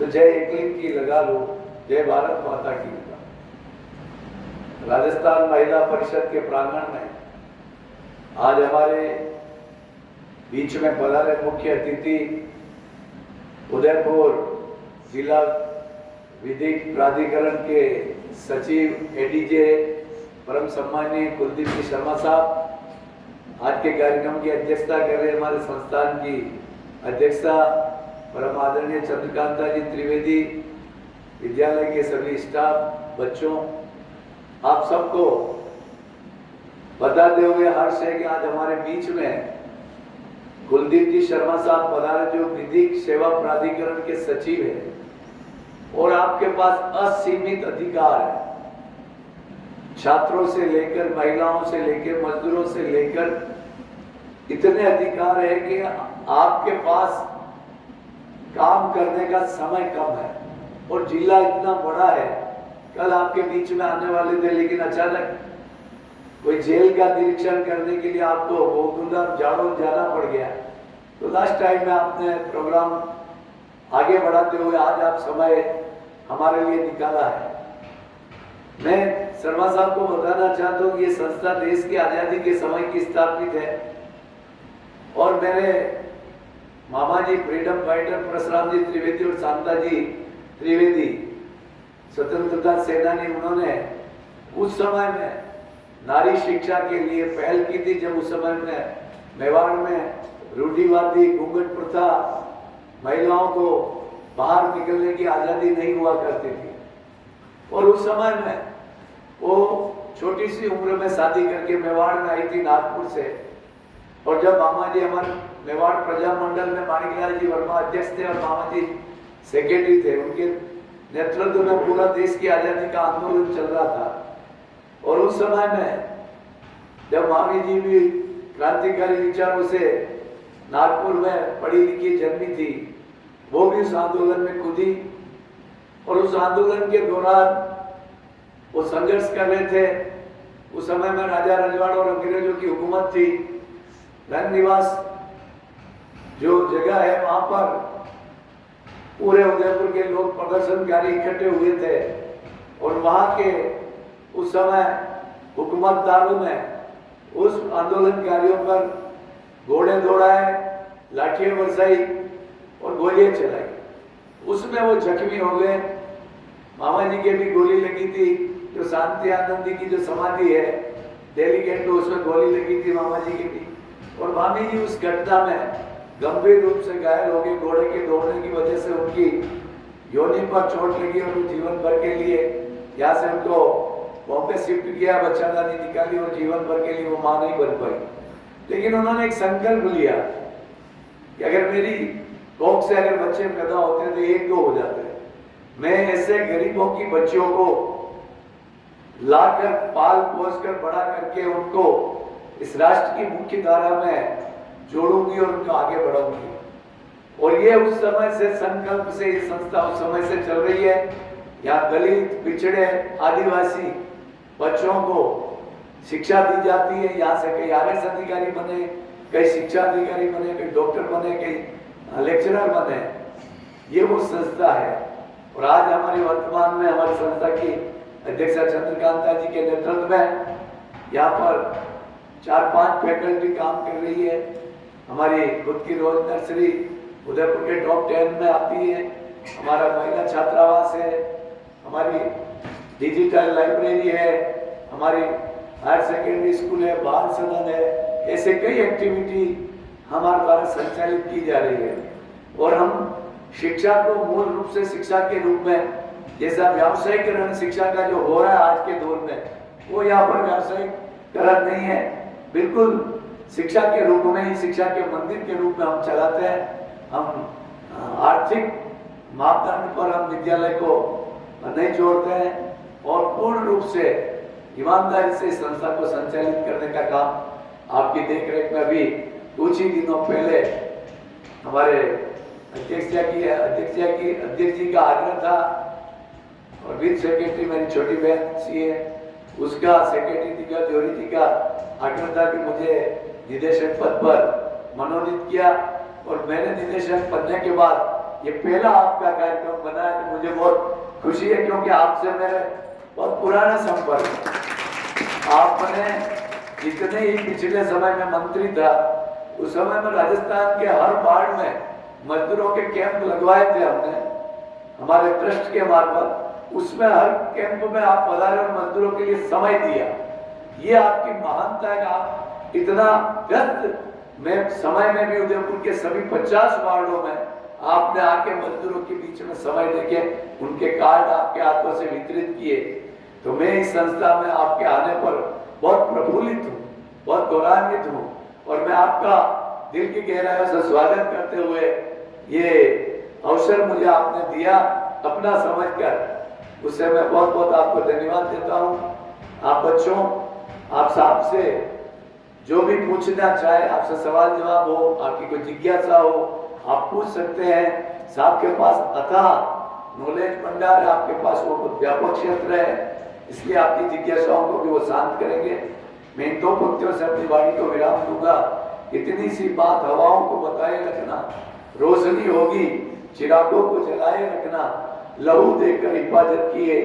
तो जय एकलिंग की लगा लो, जय भारत माता की लगा। राजस्थान महिला परिषद के प्रांगण में आज हमारे बीच में पधारे मुख्य अतिथि उदयपुर जिला विधिक प्राधिकरण के सचिव एडीजे परम सम्मानीय कुलदीप जी शर्मा साहब, आज के कार्यक्रम की अध्यक्षता कर रहे हमारे संस्थान की अध्यक्षा परम आदरणीय चंद्रकांता जी त्रिवेदी, विद्यालय के सभी स्टाफ, बच्चों, आप सबको बताते हुए हर्ष है कि आज हमारे बीच में कुलदीप जी शर्मा साहब पधारे, जो विधिक सेवा प्राधिकरण के सचिव है और आपके पास असीमित अधिकार है। छात्रों से लेकर महिलाओं से लेकर मजदूरों से लेकर इतने अधिकार है कि आपके पास काम करने का समय कम है और जिला इतना बड़ा है। कल आपके बीच में आने वाले थे, लेकिन अचानक कोई जेल का निरीक्षण करने के लिए आपको गोकुलधाम जाड़ों जाना पड़ गया। तो लास्ट टाइम में आपने प्रोग्राम आगे बढ़ाते हुए आज आप समय हमारे लिए निकाला है। मैं शर्मा साहब को बताना चाहता हूँ, ये संस्था देश की आजादी के समय की स्थापित है और मेरे मामा जी फ्रीडम फाइटर परशुराम जी त्रिवेदी और शांता जी त्रिवेदी स्वतंत्रता सेनानी, उन्होंने उस समय में नारी शिक्षा के लिए पहल की थी, जब उस समय में मेवाड़ में रूढ़िवादी घूंघट प्रथा, महिलाओं को बाहर निकलने की आजादी नहीं हुआ करती थी और उस समय में वो छोटी सी उम्र में शादी करके मेवाड़ में आई थी नागपुर से। और जब मामा जी हमारे मेवाड़ प्रजा मंडल में माणिकलाल जी वर्मा अध्यक्ष थे और मामा जी सेक्रेटरी थे, उनके नेतृत्व में पूरा देश की आजादी का आंदोलन चल रहा था। और उस समय में जब मामी जी भी क्रांतिकारी विचारों से नागपुर में पढ़ी लिखी जन्मी थी, वो भी उस आंदोलन में कूदी और उस आंदोलन के दौरान वो संघर्ष कर रहे थे। उस समय में राजा रजवाड़ और अंग्रेजों की हुकूमत थी। रंग निवास जो जगह है, वहां पर पूरे उदयपुर के लोग प्रदर्शनकारी इकट्ठे हुए थे और वहां के उस समय हुकूमतदारों ने उस आंदोलनकारियों पर घोड़े दौड़ाए, लाठियां बरसाई और गोलियां चलाई। उसमें वो जख्मी हो गए। मामा जी के भी गोली लगी थी। जो शांति आनंदी की जो समाधि है दिल्ली गेट में, उसमें गोली लगी थी मामा जी की भी। और मामी जी उस घटना में गंभीर रूप से घायल हो गए। घोड़े के दौड़ने की वजह से उनकी योनि पर चोट लगी और वो जीवन भर के लिए यहाँ से उनको बॉम्बे शिफ्ट किया, बच्चादानी निकाली और जीवन भर के लिए वो मां नहीं बन पाई। लेकिन उन्होंने एक संकल्प लिया कि अगर मेरी कोख से अगर बच्चे पैदा होते तो एक दो हो जाते, मैं ऐसे गरीबों की बच्चियों को लाकर पाल पोस कर बड़ा करके उनको इस राष्ट्र की मुख्य धारा में जोड़ूंगी और उनको आगे बढ़ाऊंगी। और ये उस समय से संकल्प से ये संस्था उस समय से चल रही है। यहाँ दलित, पिछड़े, आदिवासी बच्चों को शिक्षा दी जाती है। यहाँ से कई आरएस अधिकारी बने, कई शिक्षा अधिकारी बने, कई डॉक्टर बने, कई लेक्चरर बने। ये वो संस्था है। और आज हमारे वर्तमान में हमारी संस्था की अध्यक्षा चंद्रकांता जी के नेतृत्व में यहाँ पर 4-5 फैकल्टी काम कर रही है। हमारी खुद की रोज नर्सरी उदयपुर के टॉप 10 में आती है। हमारा महिला छात्रावास है, हमारी डिजिटल लाइब्रेरी है, हमारी हायर सेकेंडरी स्कूल है, बाल सदन है। ऐसे कई एक्टिविटी हमारे द्वारा संचालित की जा रही है। और हम शिक्षा को मूल रूप से शिक्षा के रूप में, जैसा व्यावसायीकरण शिक्षा का जो हो रहा है आज के दौर में, वो यहाँ पर व्यावसायीकरण नहीं है, बिल्कुल शिक्षा के रूप में ही, शिक्षा के मंदिर के रूप में हम चलाते हैं। हम आर्थिक मापदंड पर हम विद्यालय को नहीं जोड़ते हैं और पूर्ण रूप से ईमानदारी से संस्था को संचालित करने का काम आपकी देखरेख में अभी कुछ ही दिनों पहले हमारे अध्यक्ष जी का आग्रह था और विद सेक्रेटरी मेरी छोटी बहन सी है, उसका सेक्रेटरी जी का, जोरी जी का आग्रह था कि मुझे निदेशक पद पर मनोनीत किया। और मैंने निदेशक बनने के बाद ये पहला आपका कार्यक्रम बना मुझे बहुत खुशी है, क्योंकि आपसे मेरे बहुत पुराना संपर्क है। आपने जितने ही पिछले समय में मंत्री था, उस समय में राजस्थान के हर वार्ड में मजदूरों के कैंप लगवाए थे हमने, हमारे ट्रस्ट के मार्फत। उसमें हर कैंप में आप पधारे और मजदूरों के लिए समय दिया। ये आपकी महानता है कि आप इतना व्यस्त में समय में भी उदयपुर के सभी 50 वार्डों में आपने आके मजदूरों के बीच में समय देके उनके कार्ड आपके हाथों से वितरित किए। तो मैं इस संस्था में आपके आने पर बहुत प्रफुल्लित हूँ, बहुत गौरवान्वित हूँ, और मैं आपका दिल की गहराइयों से स्वागत करते हुए ये अवसर मुझे आपने दिया अपना समझकर, उससे मैं बहुत बहुत आपको धन्यवाद देता हूँ। आप बच्चों, आप साहब से जो भी पूछना चाहे, आपसे सवाल जवाब हो, आपकी कोई जिज्ञासा हो, आप पूछ सकते हैं। साहब के पास अथाह नॉलेज भंडार है, आपके पास वो व्यापक क्षेत्र है, इसलिए आपकी जिज्ञासाओं को भी वो शांत करेंगे। मैं इन 2 पंक्तियों से अपनी वाणी को विराम दूंगा। इतनी सी बात हवाओं को बताए रखना, रोशनी होगी चिरागों को जलाए रखना, लहू देकर हिफाजत किए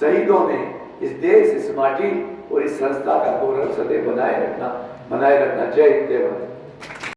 शहीदों ने इस देश, इस माटी और इस संस्था का गौरव सदैव बनाए रखना। जय हिंद, जय भारत।